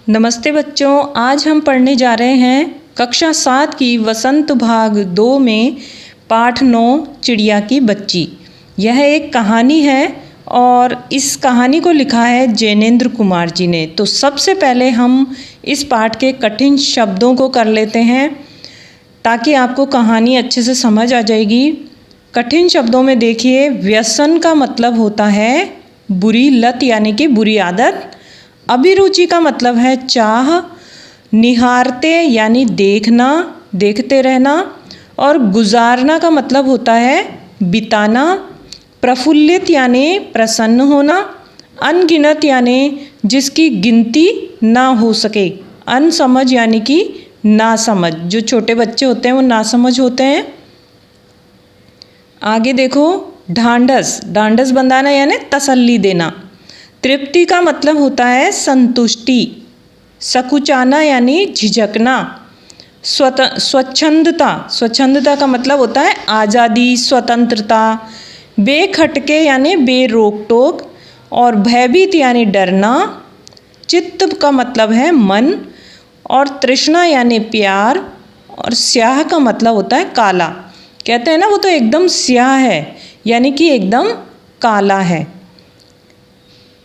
नमस्ते बच्चों, आज हम पढ़ने जा रहे हैं कक्षा 7 की वसंत भाग 2 में पाठ 9 चिड़िया की बच्ची। यह एक कहानी है और इस कहानी को लिखा है जैनेन्द्र कुमार जी ने। तो सबसे पहले हम इस पाठ के कठिन शब्दों को कर लेते हैं ताकि आपको कहानी अच्छे से समझ आ जाएगी। कठिन शब्दों में देखिए, व्यसन का मतलब होता है बुरी लत यानी कि बुरी आदत। अभिरुचि का मतलब है चाह, निहारते यानी देखना, देखते रहना। और गुजारना का मतलब होता है बिताना। प्रफुल्लित यानी प्रसन्न होना। अनगिनत यानी जिसकी गिनती ना हो सके। अनसमझ यानी कि नासमझ, जो छोटे बच्चे होते हैं वो नासमझ होते हैं। आगे देखो, ढांढस, ढांढस बंधाना यानी तसल्ली देना। तृप्ति का मतलब होता है संतुष्टि। सकुचाना यानी झिझकना। स्वच्छंदता, स्वच्छंदता का मतलब होता है आज़ादी, स्वतंत्रता। बेखटके यानी बेरोक टोक। और भयभीत यानी डरना। चित्त का मतलब है मन। और तृष्णा यानी प्यार। और स्याह का मतलब होता है काला। कहते हैं ना, वो तो एकदम स्याह है यानी कि एकदम काला है।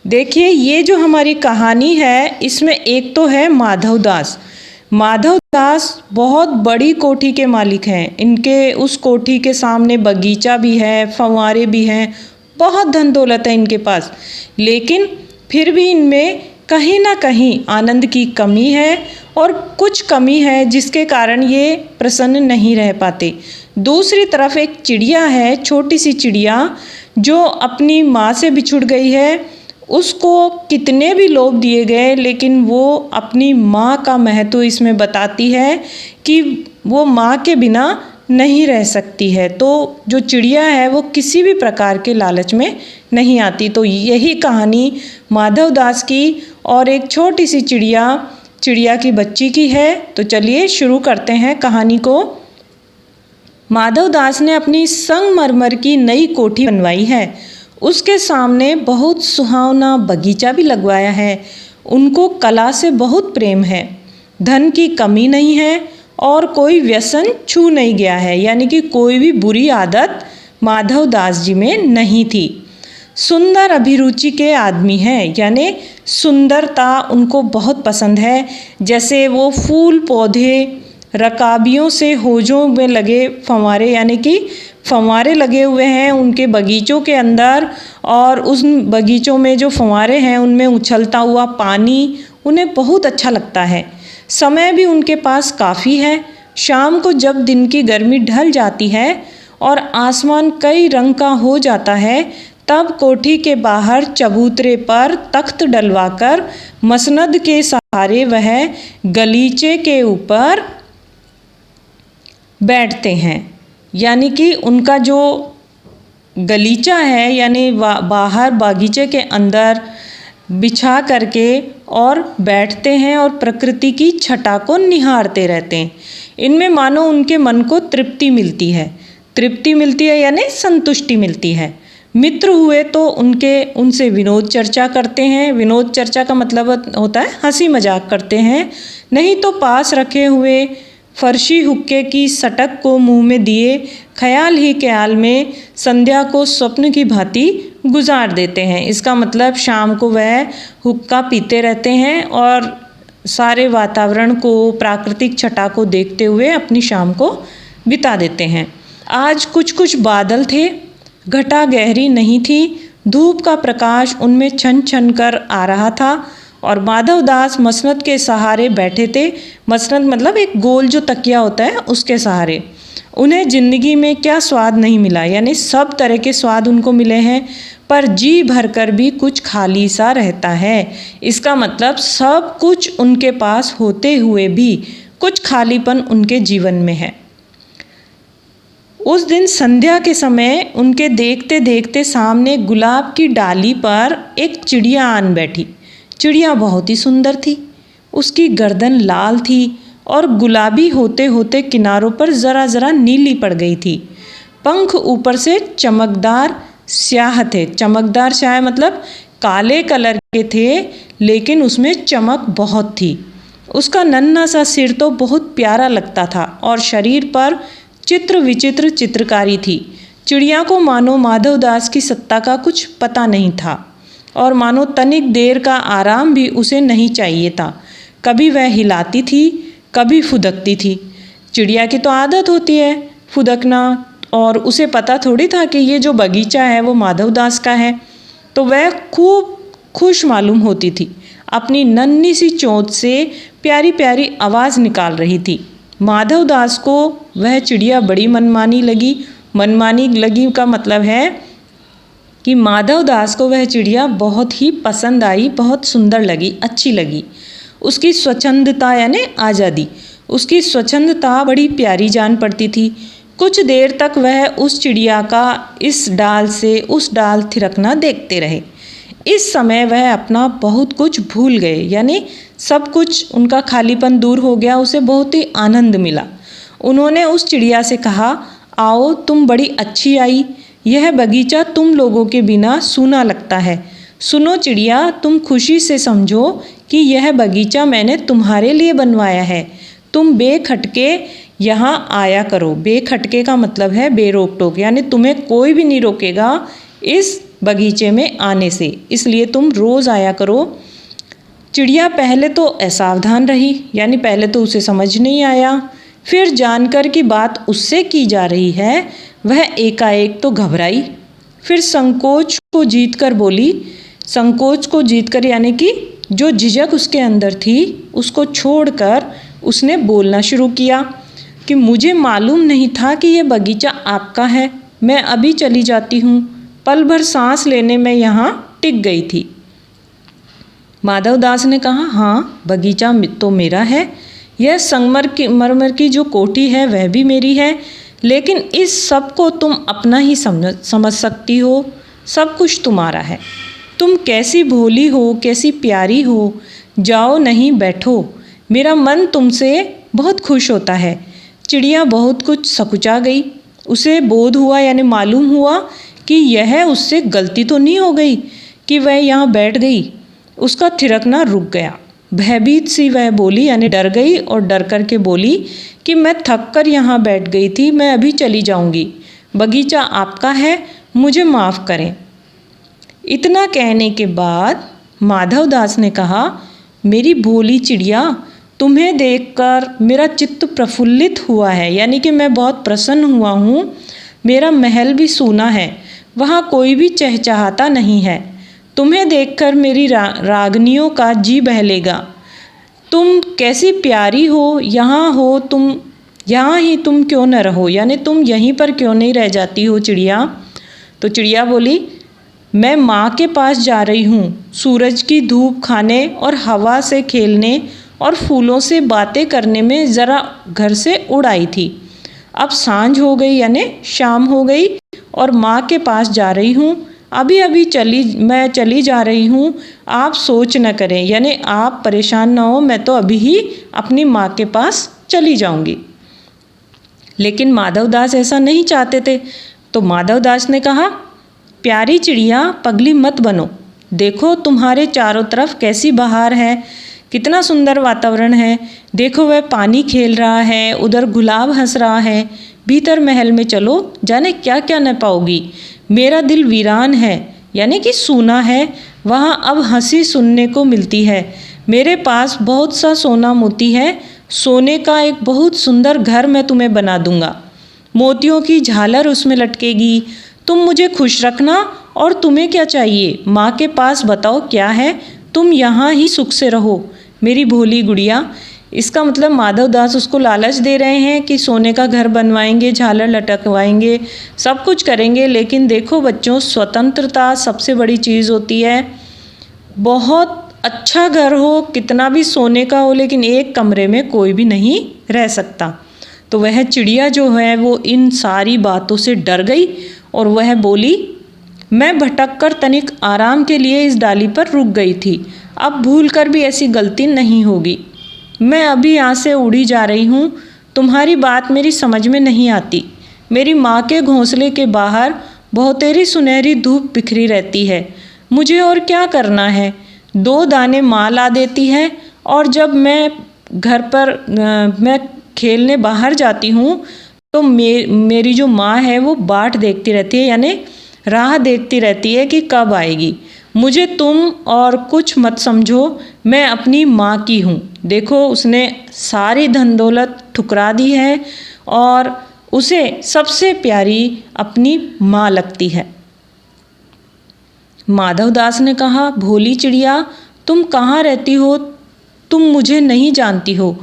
देखिए, ये जो हमारी कहानी है इसमें एक तो है माधव दास। माधव दास बहुत बड़ी कोठी के मालिक हैं। इनके उस कोठी के सामने बगीचा भी है, फव्वारे भी हैं, बहुत धन दौलत है इनके पास। लेकिन फिर भी इनमें कहीं ना कहीं आनंद की कमी है और कुछ कमी है जिसके कारण ये प्रसन्न नहीं रह पाते। दूसरी तरफ एक चिड़िया है, छोटी सी चिड़िया, जो अपनी माँ से बिछुड़ गई है। उसको कितने भी लोभ दिए गए लेकिन वो अपनी माँ का महत्व इसमें बताती है कि वो माँ के बिना नहीं रह सकती है। तो जो चिड़िया है वो किसी भी प्रकार के लालच में नहीं आती। तो यही कहानी माधव दास की और एक छोटी सी चिड़िया, चिड़िया की बच्ची की है। तो चलिए शुरू करते हैं कहानी को। माधव दास ने अपनी संगमरमर की नई कोठी बनवाई है। उसके सामने बहुत सुहावना बगीचा भी लगवाया है। उनको कला से बहुत प्रेम है। धन की कमी नहीं है और कोई व्यसन छू नहीं गया है, यानी कि कोई भी बुरी आदत माधव दास जी में नहीं थी। सुंदर अभिरुचि के आदमी हैं, यानी सुंदरता उनको बहुत पसंद है। जैसे वो फूल पौधे, रकाबियों से होजों में लगे फंवारे, यानी कि फंवारे लगे हुए हैं उनके बगीचों के अंदर। और उस बगीचों में जो फंवारे हैं उनमें उछलता हुआ पानी उन्हें बहुत अच्छा लगता है। समय भी उनके पास काफ़ी है। शाम को जब दिन की गर्मी ढल जाती है और आसमान कई रंग का हो जाता है, तब कोठी के बाहर चबूतरे पर तख्त डलवाकर मसनद के सहारे वह गलीचे के ऊपर बैठते हैं। यानी कि उनका जो गलीचा है, यानी बाहर बागीचे के अंदर बिछा करके और बैठते हैं और प्रकृति की छटा को निहारते रहते हैं। इनमें मानो उनके मन को तृप्ति मिलती है। तृप्ति मिलती है यानी संतुष्टि मिलती है। मित्र हुए तो उनसे विनोद चर्चा करते हैं। विनोद चर्चा का मतलब होता है हंसी मजाक करते हैं। नहीं तो पास रखे हुए फर्शी हुक्के की सटक को मुंह में दिए ख्याल ही ख्याल में संध्या को स्वप्न की भांति गुजार देते हैं। इसका मतलब शाम को वह हुक्का पीते रहते हैं और सारे वातावरण को, प्राकृतिक छटा को देखते हुए अपनी शाम को बिता देते हैं। आज कुछ कुछ बादल थे, घटा गहरी नहीं थी, धूप का प्रकाश उनमें छन छन कर आ रहा था और माधव दास मसनद के सहारे बैठे थे। मसनद मतलब एक गोल जो तकिया होता है उसके सहारे। उन्हें ज़िंदगी में क्या स्वाद नहीं मिला, यानी सब तरह के स्वाद उनको मिले हैं, पर जी भर कर भी कुछ खाली सा रहता है। इसका मतलब सब कुछ उनके पास होते हुए भी कुछ खालीपन उनके जीवन में है। उस दिन संध्या के समय उनके देखते देखते सामने गुलाब की डाली पर एक चिड़िया आन बैठी। चिड़िया बहुत ही सुंदर थी। उसकी गर्दन लाल थी और गुलाबी होते होते किनारों पर ज़रा ज़रा नीली पड़ गई थी। पंख ऊपर से चमकदार स्याह थे। चमकदार स्याह मतलब काले कलर के थे, लेकिन उसमें चमक बहुत थी। उसका नन्हा सा सिर तो बहुत प्यारा लगता था और शरीर पर चित्र विचित्र चित्रकारी थी। चिड़िया को मानो माधवदास की सत्ता का कुछ पता नहीं था और मानो तनिक देर का आराम भी उसे नहीं चाहिए था। कभी वह हिलाती थी, कभी फुदकती थी। चिड़िया की तो आदत होती है फुदकना, और उसे पता थोड़ी था कि ये जो बगीचा है वो माधवदास का है। तो वह खूब खुश मालूम होती थी, अपनी नन्ही सी चोंच से प्यारी प्यारी आवाज़ निकाल रही थी। माधवदास को वह चिड़िया बड़ी मनमानी लगी। मनमानी लगी का मतलब है कि माधवदास को वह चिड़िया बहुत ही पसंद आई, बहुत सुंदर लगी, अच्छी लगी। उसकी स्वच्छंदता यानी आज़ादी, उसकी स्वच्छंदता बड़ी प्यारी जान पड़ती थी। कुछ देर तक वह उस चिड़िया का इस डाल से उस डाल थिरकना देखते रहे। इस समय वह अपना बहुत कुछ भूल गए, यानी सब कुछ उनका खालीपन दूर हो गया। उसे बहुत ही आनंद मिला। उन्होंने उस चिड़िया से कहा, आओ तुम बड़ी अच्छी आई, यह बगीचा तुम लोगों के बिना सूना लगता है। सुनो चिड़िया, तुम खुशी से समझो कि यह बगीचा मैंने तुम्हारे लिए बनवाया है। तुम बेखटके यहाँ आया करो। बेखटके का मतलब है बेरोक टोक, यानी तुम्हें कोई भी नहीं रोकेगा इस बगीचे में आने से, इसलिए तुम रोज़ आया करो। चिड़िया पहले तो असावधान रही, यानी पहले तो उसे समझ नहीं आया। फिर जानकर कि बात उससे की जा रही है, वह एकाएक तो घबराई। फिर संकोच को जीतकर बोली। संकोच को जीतकर यानी कि जो झिझक उसके अंदर थी उसको छोड़कर उसने बोलना शुरू किया कि मुझे मालूम नहीं था कि यह बगीचा आपका है। मैं अभी चली जाती हूँ। पल भर सांस लेने में यहाँ टिक गई थी। माधवदास ने कहा, हाँ बगीचा तो मेरा है, यह संगमरमर की जो कोठी है वह भी मेरी है, लेकिन इस सब को तुम अपना ही समझ सकती हो। सब कुछ तुम्हारा है। तुम कैसी भोली हो, कैसी प्यारी हो। जाओ नहीं बैठो, मेरा मन तुमसे बहुत खुश होता है। चिड़िया बहुत कुछ सकुचा गई। उसे बोध हुआ यानी मालूम हुआ कि यह उससे गलती तो नहीं हो गई कि वह यहाँ बैठ गई। उसका थिरकना रुक गया। भयभीत सी वह बोली, यानी डर गई और डर कर के बोली कि मैं थक कर यहाँ बैठ गई थी, मैं अभी चली जाऊँगी। बगीचा आपका है, मुझे माफ़ करें। इतना कहने के बाद माधवदास ने कहा, मेरी भोली चिड़िया, तुम्हें देखकर मेरा चित्त प्रफुल्लित हुआ है, यानी कि मैं बहुत प्रसन्न हुआ हूँ। मेरा महल भी सूना है, वहाँ कोई भी चहचहाता नहीं है। तुम्हें देखकर मेरी रागनियों का जी बहलेगा। तुम कैसी प्यारी हो, यहाँ हो तुम, यहाँ ही तुम क्यों न रहो, यानी तुम यहीं पर क्यों नहीं रह जाती हो चिड़िया। तो चिड़िया बोली, मैं माँ के पास जा रही हूँ, सूरज की धूप खाने और हवा से खेलने और फूलों से बातें करने में ज़रा घर से उड़ आई थी। अब सांझ हो गई यानी शाम हो गई और माँ के पास जा रही हूँ। अभी अभी मैं चली जा रही हूँ। आप सोच न करें, यानी आप परेशान ना हो, मैं तो अभी ही अपनी माँ के पास चली जाऊँगी। लेकिन माधवदास ऐसा नहीं चाहते थे। तो माधवदास ने कहा, प्यारी चिड़िया, पगली मत बनो। देखो तुम्हारे चारों तरफ कैसी बहार है, कितना सुंदर वातावरण है। देखो वह पानी खेल रहा है, उधर गुलाब हंस रहा है। भीतर महल में चलो, जाने क्या क्या न पाओगी। मेरा दिल वीरान है, यानी कि सूना है। वहाँ अब हंसी सुनने को मिलती है। मेरे पास बहुत सा सोना मोती है। सोने का एक बहुत सुंदर घर मैं तुम्हें बना दूंगा। मोतियों की झालर उसमें लटकेगी। तुम मुझे खुश रखना, और तुम्हें क्या चाहिए माँ के पास बताओ क्या है। तुम यहाँ ही सुख से रहो मेरी भोली गुड़िया। इसका मतलब माधवदास उसको लालच दे रहे हैं कि सोने का घर बनवाएंगे, झालर लटकवाएंगे, सब कुछ करेंगे। लेकिन देखो बच्चों, स्वतंत्रता सबसे बड़ी चीज़ होती है। बहुत अच्छा घर हो, कितना भी सोने का हो, लेकिन एक कमरे में कोई भी नहीं रह सकता। तो वह चिड़िया जो है वो इन सारी बातों से डर गई और वह बोली, मैं भटक कर तनिक आराम के लिए इस डाली पर रुक गई थी। अब भूल कर भी ऐसी गलती नहीं होगी। मैं अभी यहाँ से उड़ी जा रही हूँ। तुम्हारी बात मेरी समझ में नहीं आती। मेरी माँ के घोंसले के बाहर बहुतेरी सुनहरी धूप बिखरी रहती है। मुझे और क्या करना है। 2 दाने माँ ला देती है और जब मैं घर पर मैं खेलने बाहर जाती हूँ तो मेरी जो माँ है वो बाट देखती रहती है, यानी राह देखती रहती है कि कब आएगी। मुझे तुम और कुछ मत समझो, मैं अपनी माँ की हूँ। देखो, उसने सारी धन दौलत ठुकरा दी है और उसे सबसे प्यारी अपनी माँ लगती है। माधवदास ने कहा, भोली चिड़िया, तुम कहाँ रहती हो? तुम मुझे नहीं जानती हो।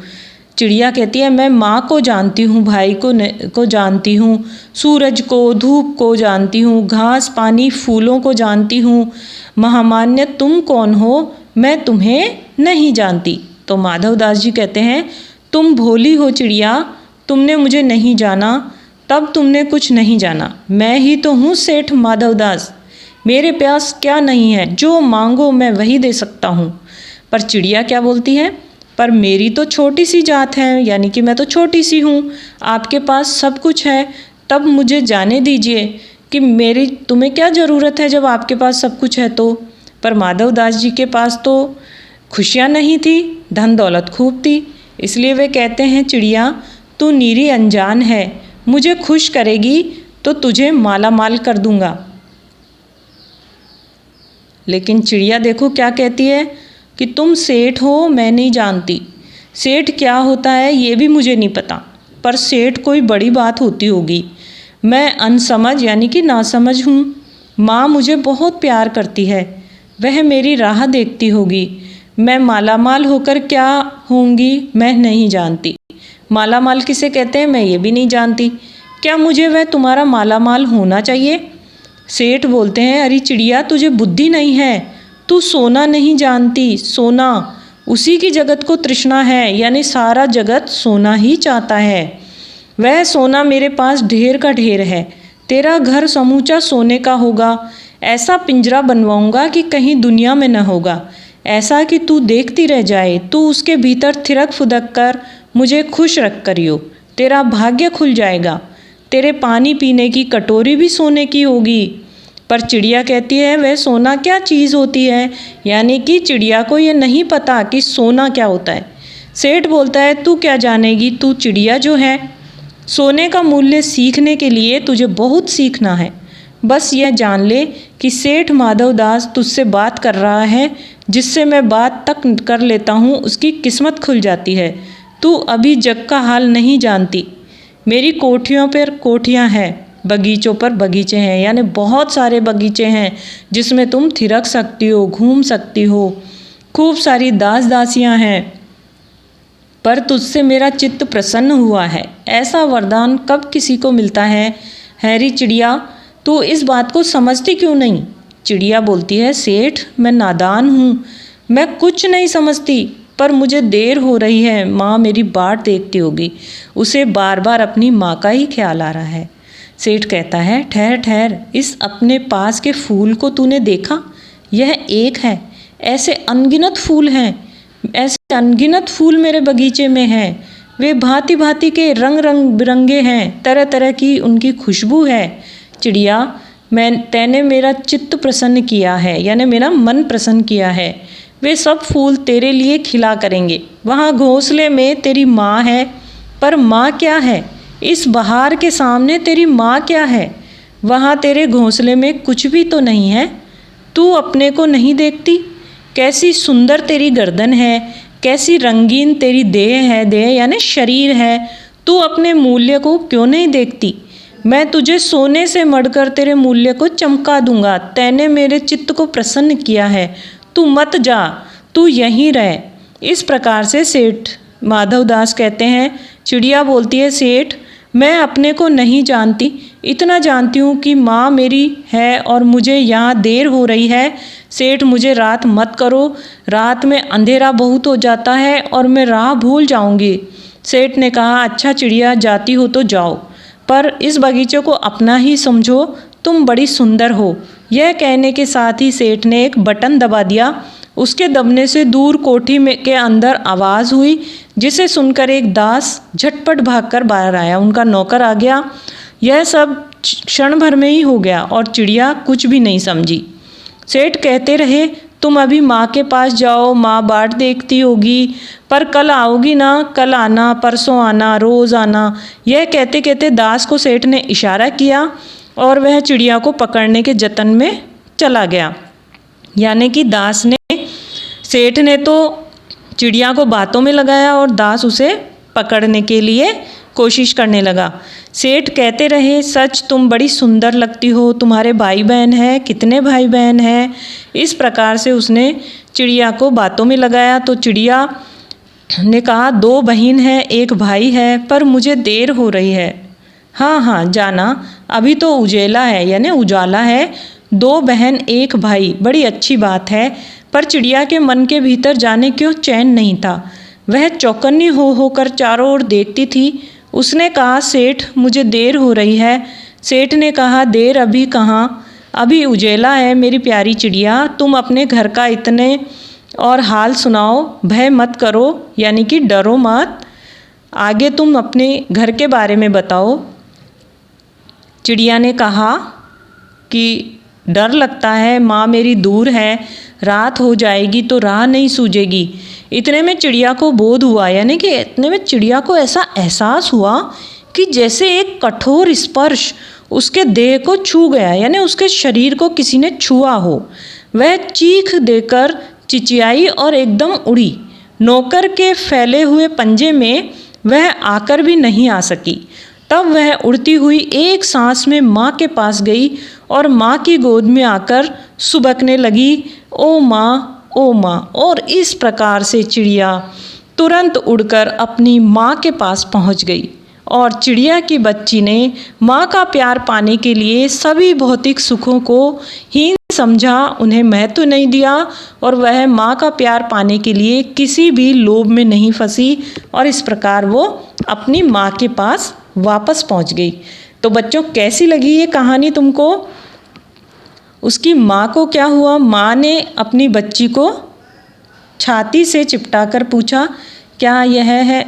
चिड़िया कहती है, मैं माँ को जानती हूँ, भाई को जानती हूँ, सूरज को, धूप को जानती हूँ, घास पानी फूलों को जानती हूँ। महामान्य, तुम कौन हो? मैं तुम्हें नहीं जानती। तो माधवदास जी कहते हैं, तुम भोली हो चिड़िया, तुमने मुझे नहीं जाना, तब तुमने कुछ नहीं जाना। मैं ही तो हूँ सेठ माधवदास, मेरे प्यास क्या नहीं है, जो मांगो मैं वही दे सकता हूँ। पर चिड़िया क्या बोलती है, पर मेरी तो छोटी सी जात है, यानी कि मैं तो छोटी सी हूँ, आपके पास सब कुछ है, तब मुझे जाने दीजिए कि मेरी तुम्हें क्या ज़रूरत है जब आपके पास सब कुछ है तो। पर माधवदास जी के पास तो खुशियाँ नहीं थी, धन दौलत खूब थी, इसलिए वे कहते हैं, चिड़िया तू नीरी अनजान है, मुझे खुश करेगी तो तुझे माला माल कर दूंगा। लेकिन चिड़िया देखो क्या कहती है कि तुम सेठ हो, मैं नहीं जानती, सेठ क्या होता है ये भी मुझे नहीं पता, पर सेठ कोई बड़ी बात होती होगी, मैं अनसमझ यानी कि नासमझ हूँ। माँ मुझे बहुत प्यार करती है, वह मेरी राह देखती होगी, मैं मालामाल होकर क्या होंगी मैं नहीं जानती। मालामाल किसे कहते हैं मैं ये भी नहीं जानती, क्या मुझे वह तुम्हारा मालामाल होना चाहिए? सेठ बोलते हैं, अरे चिड़िया तुझे बुद्धि नहीं है, तू सोना नहीं जानती, सोना उसी की जगत को तृष्णा है, यानी सारा जगत सोना ही चाहता है। वह सोना मेरे पास ढेर का ढेर है, तेरा घर समूचा सोने का होगा, ऐसा पिंजरा बनवाऊंगा कि कहीं दुनिया में न होगा, ऐसा कि तू देखती रह जाए, तू उसके भीतर थिरक फुदक कर मुझे खुश रख करियो, तेरा भाग्य खुल जाएगा, तेरे पानी पीने की कटोरी भी सोने की होगी। पर चिड़िया कहती है, वह सोना क्या चीज़ होती है, यानी कि चिड़िया को ये नहीं पता कि सोना क्या होता है। सेठ बोलता है, तू क्या जानेगी, तू चिड़िया जो है, सोने का मूल्य सीखने के लिए तुझे बहुत सीखना है। बस यह जान ले कि सेठ माधवदास तुझसे बात कर रहा है, जिससे मैं बात तक कर लेता हूँ उसकी किस्मत खुल जाती है। तू अभी जग का हाल नहीं जानती, मेरी कोठियों पर कोठियाँ हैं, बगीचों पर बगीचे हैं, यानी बहुत सारे बगीचे हैं जिसमें तुम थिरक सकती हो, घूम सकती हो, खूब सारी दास दासियाँ हैं, पर तुझसे मेरा चित्त प्रसन्न हुआ है। ऐसा वरदान कब किसी को मिलता है? हैरी चिड़िया, तू इस बात को समझती क्यों नहीं? चिड़िया बोलती है, सेठ मैं नादान हूँ, मैं कुछ नहीं समझती, पर मुझे देर हो रही है, माँ मेरी बाट देखती होगी। उसे बार बार अपनी माँ का ही ख्याल आ रहा है। सेठ कहता है, ठहर ठहर, इस अपने पास के फूल को तूने देखा? यह एक है, ऐसे अनगिनत फूल हैं, ऐसे अनगिनत फूल मेरे बगीचे में हैं, वे भांति भांति के रंग रंग बिरंगे हैं, तरह तरह की उनकी खुशबू है। चिड़िया, तैने मेरा चित्त प्रसन्न किया है, यानी मेरा मन प्रसन्न किया है, वे सब फूल तेरे लिए खिला करेंगे। वहाँ घोंसले में तेरी माँ है, पर माँ क्या है? इस बहार के सामने तेरी माँ क्या है? वहाँ तेरे घोंसले में कुछ भी तो नहीं है, तू अपने को नहीं देखती? कैसी सुंदर तेरी गर्दन है, कैसी रंगीन तेरी देह है, देह यानी शरीर है, तू अपने मूल्य को क्यों नहीं देखती? मैं तुझे सोने से मढ़कर तेरे मूल्य को चमका दूंगा, तैने मेरे चित्त को प्रसन्न किया है, तू मत जा, तू यहीं रह। इस प्रकार से सेठ माधवदास कहते हैं। चिड़िया बोलती है, सेठ मैं अपने को नहीं जानती, इतना जानती हूँ कि माँ मेरी है और मुझे यहाँ देर हो रही है। सेठ मुझे रात मत करो, रात में अंधेरा बहुत हो जाता है और मैं राह भूल जाऊँगी। सेठ ने कहा, अच्छा चिड़िया जाती हो तो जाओ, पर इस बगीचे को अपना ही समझो, तुम बड़ी सुंदर हो। यह कहने के साथ ही सेठ ने एक बटन दबा दिया। उसके दबने से दूर कोठी में के अंदर आवाज़ हुई, जिसे सुनकर एक दास झटपट भागकर बाहर आया। उनका नौकर आ गया। यह सब क्षण भर में ही हो गया और चिड़िया कुछ भी नहीं समझी। सेठ कहते रहे, तुम अभी माँ के पास जाओ, माँ बाट देखती होगी, पर कल आओगी ना, कल आना, परसों आना, रोज़ आना। यह कहते कहते दास को सेठ ने इशारा किया और वह चिड़िया को पकड़ने के जतन में चला गया। यानी कि सेठ ने तो चिड़िया को बातों में लगाया और दास उसे पकड़ने के लिए कोशिश करने लगा। सेठ कहते रहे, सच तुम बड़ी सुंदर लगती हो, तुम्हारे भाई बहन हैं, कितने भाई बहन हैं। इस प्रकार से उसने चिड़िया को बातों में लगाया। तो चिड़िया ने कहा, 2 बहन हैं, 1 भाई है, पर मुझे देर हो रही है। हाँ हाँ जाना, अभी तो उजेला है, यानी उजाला है। 2 बहन 1 भाई, बड़ी अच्छी बात है। पर चिड़िया के मन के भीतर जाने क्यों चैन नहीं था। वह चौकन्नी हो होकर चारों ओर देखती थी। उसने कहा, सेठ मुझे देर हो रही है। सेठ ने कहा, देर अभी कहाँ, अभी उजेला है मेरी प्यारी चिड़िया, तुम अपने घर का इतने और हाल सुनाओ, भय मत करो, यानी कि डरो मत, आगे तुम अपने घर के बारे में बताओ। चिड़िया ने कहा कि डर लगता है, माँ मेरी दूर है, रात हो जाएगी तो राह नहीं सूझेगी। इतने में चिड़िया को बोध हुआ, यानी कि इतने में चिड़िया को ऐसा एहसास हुआ कि जैसे एक कठोर स्पर्श उसके देह को छू गया, यानी उसके शरीर को किसी ने छुआ हो। वह चीख देकर चिचियाई और एकदम उड़ी। नौकर के फैले हुए पंजे में वह आकर भी नहीं आ सकी। तब वह उड़ती हुई एक सांस में माँ के पास गई और माँ की गोद में आकर सुबकने लगी, ओ माँ, ओ माँ। और इस प्रकार से चिड़िया तुरंत उड़कर अपनी माँ के पास पहुँच गई। और चिड़िया की बच्ची ने माँ का प्यार पाने के लिए सभी भौतिक सुखों को हीन समझा, उन्हें महत्व नहीं दिया, और वह माँ का प्यार पाने के लिए किसी भी लोभ में नहीं फंसी, और इस प्रकार वो अपनी माँ के पास वापस पहुँच गई। तो बच्चों, कैसी लगी ये कहानी तुमको? उसकी माँ को क्या हुआ? माँ ने अपनी बच्ची को छाती से चिपटा कर पूछा, क्या यह है